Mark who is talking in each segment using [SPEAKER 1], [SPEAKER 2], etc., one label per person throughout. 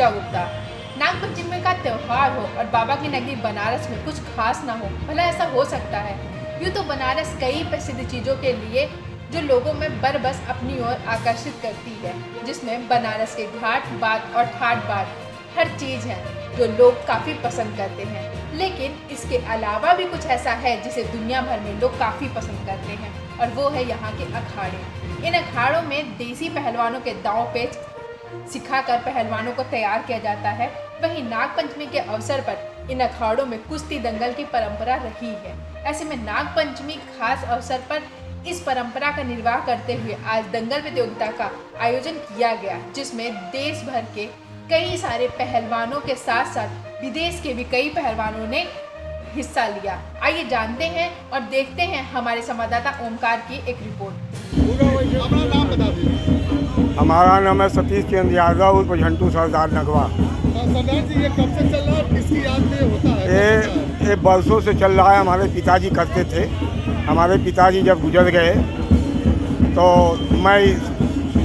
[SPEAKER 1] ऊंचा उठता। नागपंचमी का त्यौहार हो और बाबा की नगरी बनारस में कुछ खास ना हो, भला ऐसा हो सकता है? यूँ तो बनारस कई प्रसिद्ध चीज़ों के लिए जो लोगों में बरबस अपनी ओर आकर्षित करती है, जिसमें बनारस के घाट बाट और ठाट बाट हर चीज़ है जो लोग काफ़ी पसंद करते हैं। लेकिन इसके अलावा भी कुछ ऐसा है जिसे दुनिया भर में लोग काफ़ी पसंद करते हैं, और वो है यहाँ के अखाड़े। इन अखाड़ों में देसी पहलवानों के दांव पेच सिखाकर पहलवानों को तैयार किया जाता है। वहीं नागपंचमी के अवसर पर इन अखाड़ों में कुश्ती दंगल की परंपरा रही है। ऐसे में नागपंचमी खास अवसर पर इस परंपरा का निर्वाह करते हुए आज दंगल प्रतियोगिता का आयोजन किया गया, जिसमें देश भर के कई सारे पहलवानों के साथ साथ विदेश के भी कई पहलवानों ने हिस्सा लिया। आइए जानते हैं और देखते हैं हमारे संवाददाता ओमकार की एक रिपोर्ट।
[SPEAKER 2] अपना नाम बता दीजिए।
[SPEAKER 3] हमारा नाम है सतीश चंद्र यादव उर्फ झंटू सरदार नगवा।
[SPEAKER 2] सरदार जी, ये कब से चल रहा है और किसकी याद में होता है?
[SPEAKER 3] ये बरसों से चल रहा है। हमारे पिताजी करते थे। हमारे पिताजी जब गुजर गए तो मैं इस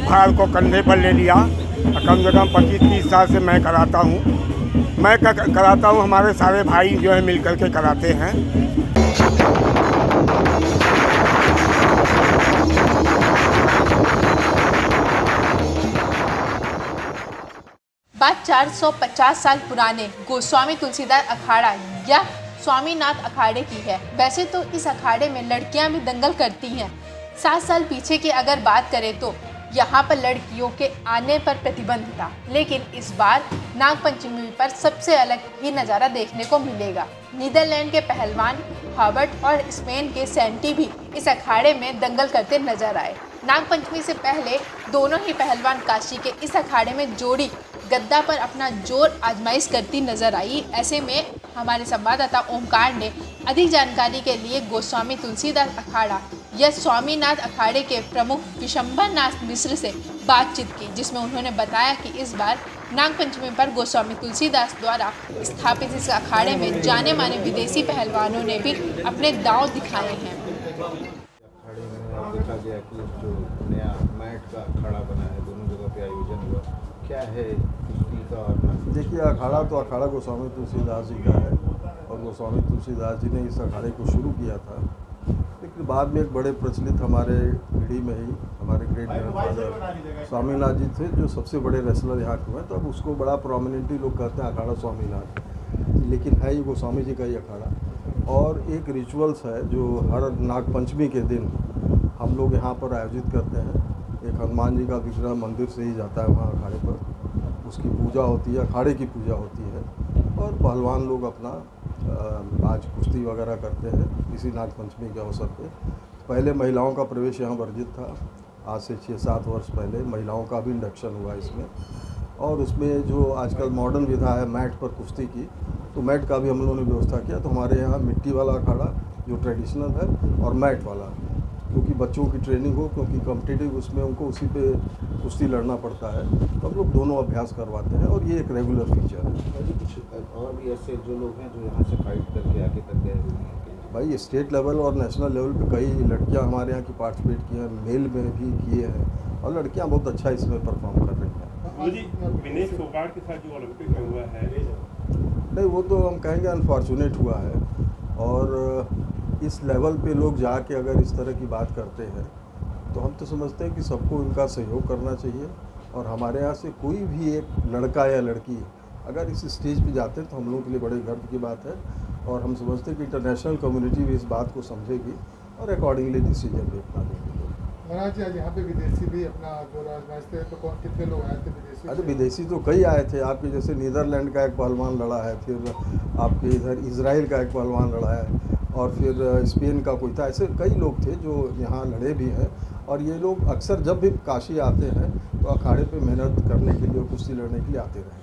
[SPEAKER 3] भार को कंधे पर ले लिया। कम से कम 25-30 साल से मैं कराता हूँ। मैं कराता हूँ, हमारे सारे भाई जो है मिल कर के कराते हैं।
[SPEAKER 1] बात 450 साल पुराने गोस्वामी तुलसीदास अखाड़ा या स्वामीनाथ अखाड़े की है। वैसे तो इस अखाड़े में लड़कियां भी दंगल करती हैं। 7 साल पीछे की अगर बात करें तो यहाँ पर लड़कियों के आने पर प्रतिबंध था, लेकिन इस बार नागपंचमी पर सबसे अलग ही नज़ारा देखने को मिलेगा। नीदरलैंड के पहलवान हार्बर्ट और स्पेन के सेंटी भी इस अखाड़े में दंगल करते नजर आए। नागपंचमी से पहले दोनों ही पहलवान काशी के इस अखाड़े में जोड़ी गद्दा पर अपना जोर आजमाइश करती नजर आई। ऐसे में हमारे संवाददाता ओमकार ने अधिक जानकारी के लिए गोस्वामी तुलसीदास अखाड़ा या स्वामीनाथ अखाड़े के प्रमुख विशंबर नाथ मिश्र से बातचीत की, जिसमें उन्होंने बताया कि इस बार नागपंचमी पर गोस्वामी तुलसीदास द्वारा स्थापित इस अखाड़े में जाने माने विदेशी पहलवानों ने भी अपने दांव दिखाए हैं।
[SPEAKER 4] अखाड़े में देखा गया कि जो नया मैट का अखाड़ा बना है, दोनों जगह पे आयोजन हुआ, क्या है कुश्ती का? और
[SPEAKER 5] देखिए, अखाड़ा तो अखाड़ा गोस्वामी तुलसीदास जी का है और गोस्वामी तुलसीदास जी ने इस अखाड़े को शुरू किया था। लेकिन बाद में एक बड़े प्रचलित हमारे पीढ़ी में ही हमारे ग्रेट ग्रैंडफादर स्वामीनाथ जी थे, जो सबसे बड़े रेसलर यहाँ के हुए, तो अब उसको बड़ा प्रोमिनेंटली लोग कहते हैं अखाड़ा स्वामीनाथ, लेकिन है ये गोस्वामी जी का ही अखाड़ा। और एक रिचुअल्स है जो हर नागपंचमी के दिन हम लोग यहाँ पर आयोजित करते हैं। एक हनुमान जी का विग्रह मंदिर से ही जाता है वहाँ अखाड़े पर, उसकी पूजा होती है, अखाड़े की पूजा होती है और पहलवान लोग अपना आज कुश्ती वगैरह करते हैं इसी नागपंचमी के अवसर पे। पहले महिलाओं का प्रवेश यहाँ वर्जित था। आज से 6-7 वर्ष पहले महिलाओं का भी इंडक्शन हुआ इसमें, और उसमें जो आजकल मॉडर्न विधा है मैट पर कुश्ती की, तो मैट का भी हम लोगों ने व्यवस्था किया। तो हमारे यहाँ मिट्टी वाला अखाड़ा जो ट्रेडिशनल है और मैट वाला, क्योंकि बच्चों की ट्रेनिंग हो, क्योंकि कॉम्पिटिटिव उसमें उनको उसी पे कुश्ती लड़ना पड़ता है, तो हम लोग दोनों अभ्यास करवाते हैं और ये एक रेगुलर फीचर है।
[SPEAKER 4] कुछ और भी ऐसे जो लोग हैं जो यहाँ से फाइट करके आगे तक गए हुए हैं?
[SPEAKER 5] भाई, स्टेट लेवल और नेशनल लेवल पे कई लड़कियां हमारे यहाँ की पार्टिसिपेट की हैं, मेल में भी किए हैं, और लड़कियां बहुत अच्छा इसमें परफॉर्म कर रही हैं।
[SPEAKER 6] जी, विनेश फोगाट के साथ जो ओलंपिक में हुआ है,
[SPEAKER 5] नहीं, वो तो हम कहेंगे अनफॉर्चुनेट हुआ है। और इस लेवल पे लोग जाके अगर इस तरह की बात करते हैं तो हम तो समझते हैं कि सबको उनका सहयोग करना चाहिए। और हमारे यहाँ से कोई भी एक लड़का या लड़की अगर इस स्टेज पे जाते हैं तो हम लोगों के लिए बड़े गर्व की बात है, और हम समझते हैं कि इंटरनेशनल कम्युनिटी भी इस बात को समझेगी और अकॉर्डिंगली डिसीजन भी अपना लेंगे।
[SPEAKER 2] महाराज जी, आज यहाँ पे विदेशी भी अपना जो आजमाइशते हैं, तो कितने लोग आए थे विदेशी?
[SPEAKER 5] अरे विदेशी तो कई आए थे आपके, जैसे नीदरलैंड का एक पहलवान लड़ा है, फिर आपके इधर इजराइल का एक पहलवान लड़ा है, और फिर स्पेन का कोई था। ऐसे कई लोग थे जो यहाँ लड़े भी हैं। और ये लोग अक्सर जब भी काशी आते हैं तो अखाड़े पे मेहनत करने के लिए, कुश्ती लड़ने के लिए आते रहेंगे।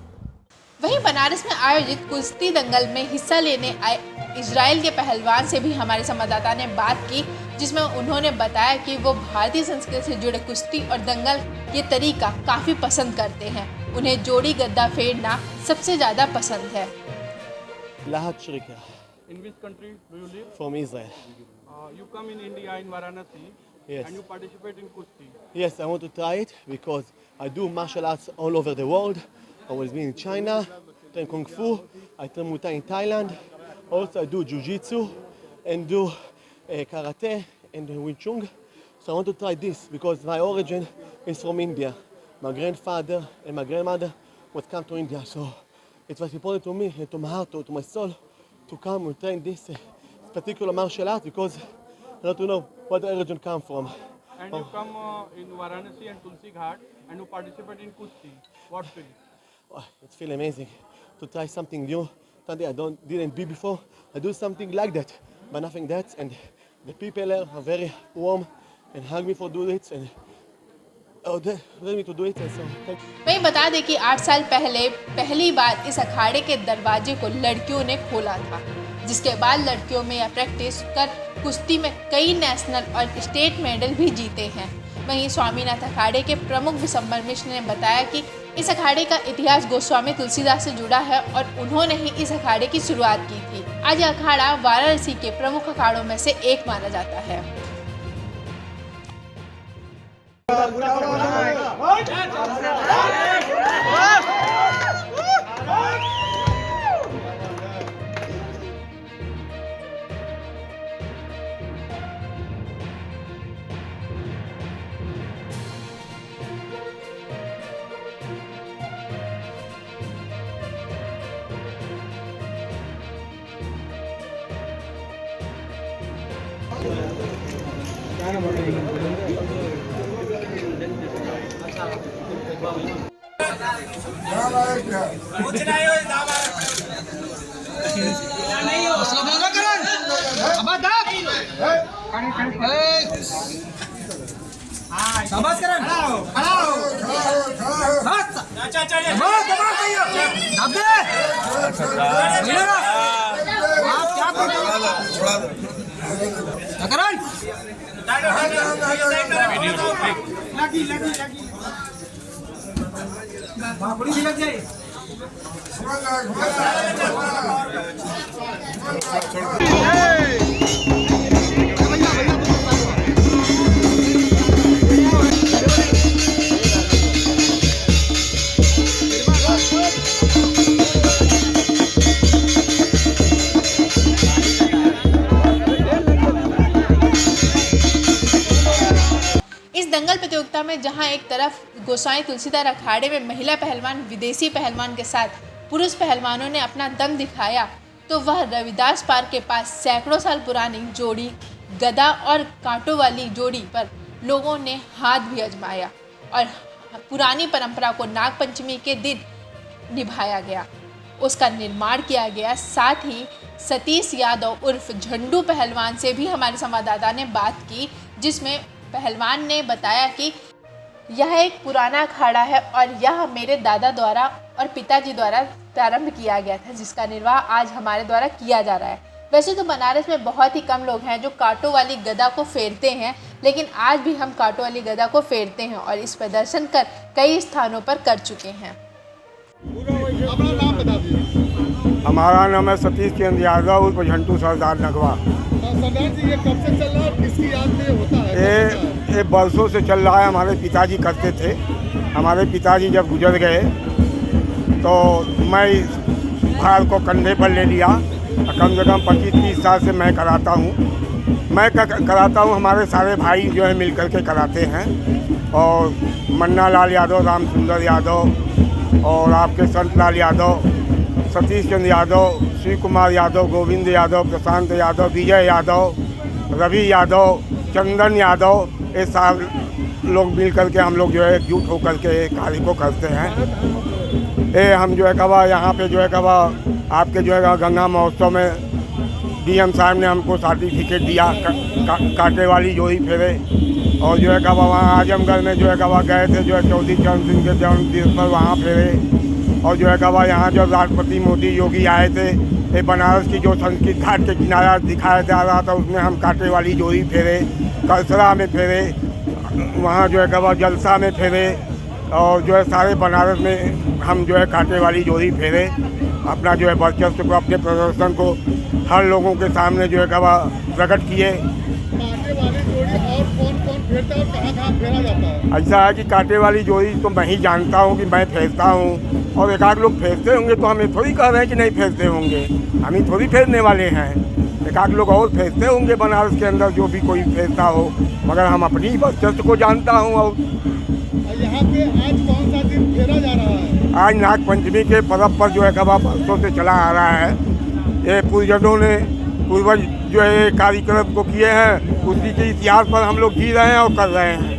[SPEAKER 1] वहीं बनारस में आयोजित कुश्ती दंगल में हिस्सा लेने आए इजराइल के पहलवान से भी हमारे संवाददाता ने बात की, जिसमें उन्होंने बताया कि वो भारतीय संस्कृति से जुड़े कुश्ती और दंगल ये तरीका काफ़ी पसंद करते हैं। उन्हें जोड़ी गद्दा फेरना सबसे ज़्यादा पसंद है।
[SPEAKER 7] Lahat Shrika
[SPEAKER 6] in which country do you live?
[SPEAKER 7] from Israel.
[SPEAKER 6] You come in India, in Varanasi,
[SPEAKER 7] Yes.
[SPEAKER 6] and you participate in kushti.
[SPEAKER 7] Yes, I want to try it because I do martial arts all over the world, I was been in China, train Kung Fu, I train Muay Thai in Thailand. Also I do Jiu-Jitsu and do Karate and Wing Chun. So I want to try this because my origin is from India. My grandfather and my grandmother would come to India. So it was important to me and to my heart, to my soul, to come and train this particular martial art because I want to know where the origin come from.
[SPEAKER 6] And you come in Varanasi and Tulsi Ghat and you participate in Kushti. What feel?
[SPEAKER 7] Oh, it feels amazing to try something new, something I didn't do before. I do something like that, but nothing that. And the people there are very warm and hug me for doing it and they let me to do it. And so thank you.
[SPEAKER 1] वहीं बता दें कि 8 साल पहले पहली बार इस अखाड़े के दरवाजे को लड़कियों ने खोला था, जिसके बाद लड़कियों में यह प्रैक्टिस कर कुश्ती में कई नेशनल और स्टेट मेडल भी जीते हैं। वहीं स्वामीनाथ अखाड़े के प्रमुख विशंबर मिश्र ने बताया कि इस अखाड़े का इतिहास गोस्वामी तुलसीदास से जुड़ा है और उन्होंने ही इस अखाड़े की शुरुआत की थी। आज यह अखाड़ा वाराणसी के प्रमुख अखाड़ों में से एक माना जाता है। दंगल प्रतियोगिता में जहां एक तरफ गोसाई तुलसीदास अखाड़े में महिला पहलवान विदेशी पहलवान के साथ पुरुष पहलवानों ने अपना दम दिखाया, तो वह रविदास पार्क के पास सैकड़ों साल पुरानी जोड़ी गदा और कांटों वाली जोड़ी पर लोगों ने हाथ भी आजमाया और पुरानी परंपरा को नागपंचमी के दिन निभाया गया, उसका निर्माण किया गया। साथ ही सतीश यादव उर्फ झंडू पहलवान से भी हमारे संवाददाता ने बात की, जिसमें पहलवान ने बताया कि यह एक पुराना अखाड़ा है और यह मेरे दादा द्वारा और पिताजी द्वारा प्रारंभ किया गया था, जिसका निर्वाह आज हमारे द्वारा किया जा रहा है। वैसे तो बनारस में बहुत ही कम लोग हैं जो कांटों वाली गदा को फेरते हैं, लेकिन आज भी हम कांटों वाली गदा को फेरते हैं और इस प्रदर्शन कर कई स्थानों पर कर चुके हैं।
[SPEAKER 2] अपना नाम बता दीजिए।
[SPEAKER 3] हमारा नाम है सतीश चंद्र यादव उर्फ झंटू सरदार नगवा।
[SPEAKER 2] सरदार जी, ये कब से चल रहा है और किसकी याद में होता है?
[SPEAKER 3] ये बरसों से चल रहा है। हमारे पिताजी करते थे। हमारे पिताजी जब गुजर गए तो मैं इस भार को कंधे पर ले लिया। कम से कम 25-30 साल से मैं कराता हूँ। मैं कराता हूँ, हमारे सारे भाई जो है मिल कर के कराते हैं। और मन्ना लाल यादव, राम सुंदर यादव और आपके संत लाल यादव, सतीश चंद्र यादव, श्री कुमार यादव, गोविंद यादव, प्रशांत यादव, विजय यादव, रवि यादव, चंदन यादव, ये सारे लोग मिल कर के हम लोग जो है एकजुट होकर के कार्य को करते हैं। ये हम जो है कहा यहाँ पे जो है कहा आपके जो है गंगा महोत्सव में डीएम साहब ने हमको सर्टिफिकेट दिया कांटे वाली जोड़ी फेरे। और जो है कहा वहाँ आजमगढ़ में जो है कहा गए थे, जो है चौधरी चरण सिंह के जन्मदिन पर वहाँ फेरे। और जो है कहा यहाँ जब राष्ट्रपति मोदी योगी आए थे, ये बनारस की जो संस्कृत घाट के किनारा दिखाया जा रहा था, उसमें हम कांटे वाली जोड़ी फेरे, कलसरा में फेरे, वहाँ जो है कहा जलसा में फेरे। और जो है सारे बनारस में हम जो है कांटे वाली जोड़ी फेरे, अपना जो है वर्चस्व को, अपने प्रदर्शन को हर लोगों के सामने जो है कहा प्रकट किए।
[SPEAKER 2] कांटे वाली जोड़ी और कौन कौन फेरते हैं और कहाँ फेरा जाता है?
[SPEAKER 3] ऐसा है कि कांटे वाली जोड़ी तो मैं ही जानता हूँ कि मैं फेरता हूँ, और एक आध लोग फेरते होंगे तो हमें थोड़ी कह रहे हैं कि नहीं फेरते होंगे, हम ही थोड़ी फेरने वाले हैं। एक आध लोग और फेरते होंगे बनारस के अंदर, जो भी कोई फेरता हो, मगर हम अपनी वर्चस्व को जानता हूँ। और
[SPEAKER 2] यहाँ पे आज कौन सा दिन फेरा जा रहा है?
[SPEAKER 3] आज नाग पंचमी के पर्व पर जो है कबा बरसों से चला आ रहा है। ये पूर्वज जो है कार्यक्रम को किए हैं, उसी के इतिहास पर हम लोग जी रहे हैं और कर रहे हैं।